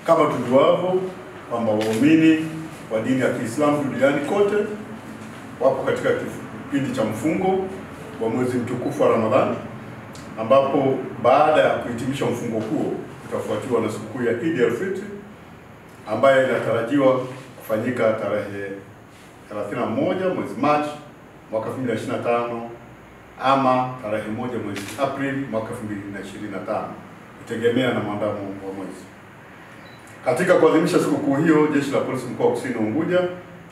Kama tujuavyo kwamba waumini wa dini ya Kiislamu duniani kote wapo katika kipindi cha mfungo wa mwezi mtukufu wa Ramadhani, ambapo baada ya kuhitimisha mfungo huo utafuatiwa na sikukuu ya Eid al-Fitr ambayo inatarajiwa kufanyika tarehe 31 mwezi Machi mwaka 2025 ama tarehe 1 mwezi Aprili mwaka 2025, kutegemea na mwandamo wa mwezi. Katika kuadhimisha sikukuu hiyo, Jeshi la Polisi mkoa wa Kusini Unguja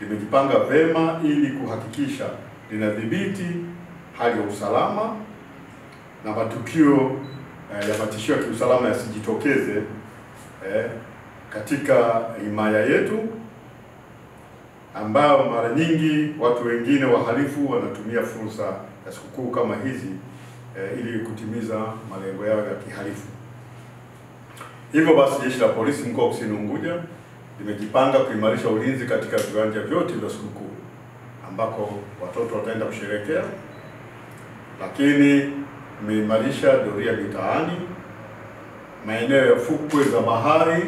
limejipanga vema ili kuhakikisha linadhibiti hali ya usalama na matukio ya matishio ya kiusalama yasijitokeze katika himaya yetu, ambao mara nyingi watu wengine wahalifu wanatumia fursa ya sikukuu kama hizi ili kutimiza malengo yao ya kihalifu. Hivyo basi, Jeshi la Polisi mkoa wa Kusini Unguja limejipanga kuimarisha ulinzi katika viwanja vyote vya sikukuu ambako watoto wataenda kusherehekea, lakini imeimarisha doria mitaani, maeneo ya fukwe za bahari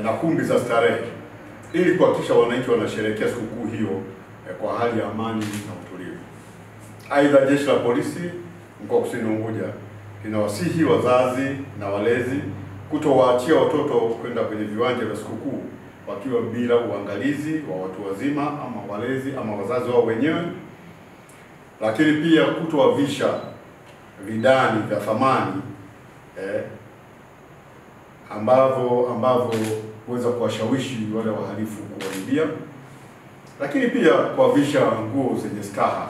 na kumbi za starehe ili kuhakikisha wananchi wanasherehekea sikukuu hiyo kwa hali ya amani na utulivu. Aidha, Jeshi la Polisi mkoa wa Kusini Unguja linawasihi wazazi na walezi kutowaachia watoto kwenda kwenye viwanja vya sikukuu wakiwa bila uangalizi wa watu wazima ama walezi ama wazazi wao wenyewe, lakini pia kutowavisha vidani vya thamani ambavyo huweza kuwashawishi wale wahalifu kuwaibia, lakini pia kuwavisha nguo zenye staha,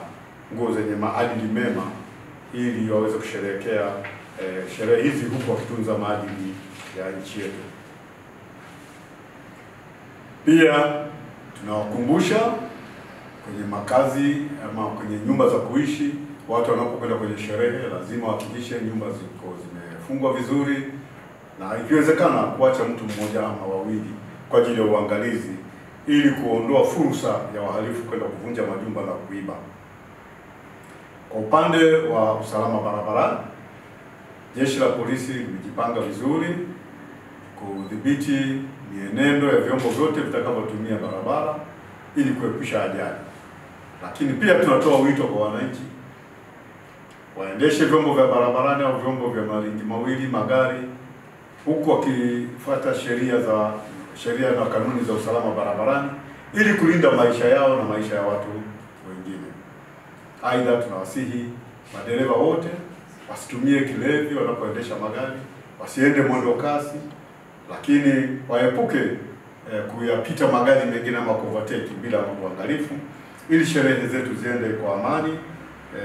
nguo zenye maadili mema ili waweze kusherehekea sherehe hizi huku wakitunza maadili ya nchi yetu. Pia tunawakumbusha kwenye makazi ama kwenye nyumba za kuishi, watu wanapokwenda kwenye sherehe lazima wahakikishe nyumba ziko zimefungwa vizuri, na ikiwezekana kuacha mtu mmoja ama wawili kwa ajili ya uangalizi ili kuondoa fursa ya wahalifu kwenda kuvunja majumba na kuiba. Kwa upande wa usalama barabarani, Jeshi la Polisi limejipanga vizuri kudhibiti mienendo ya vyombo vyote vitakavyotumia barabara ili kuepusha ajali. Lakini pia tunatoa wito kwa wananchi waendeshe vyombo vya barabarani au vyombo vya maringi mawili, magari, huku wakifuata sheria na kanuni za usalama barabarani ili kulinda maisha yao na maisha ya watu wengine. Aidha, tunawasihi madereva wote wasitumie kilevi wanapoendesha magari, wasiende mwendo kasi, lakini waepuke kuyapita magari mengine ama kuovertake bila uangalifu, ili sherehe zetu ziende kwa amani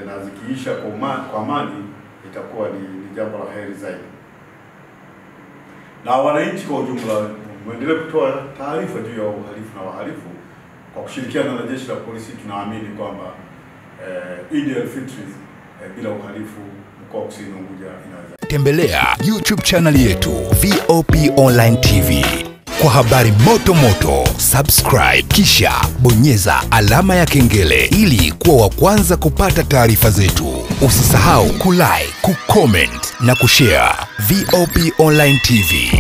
na zikiisha kwa amani itakuwa ni jambo la heri zaidi. Na wananchi kwa ujumla muendelee kutoa taarifa juu ya uhalifu na wahalifu. Kwa kushirikiana na Jeshi la Polisi tunaamini kwamba Eid al-Fitr bila uhalifu mkoa wa Kusini Unguja inaweza. Tembelea YouTube channel yetu VOP Online TV kwa habari moto moto. Subscribe kisha bonyeza alama ya kengele ili kuwa wa kwanza kupata taarifa zetu. Usisahau kulike, kucomment na kushare. VOP Online TV.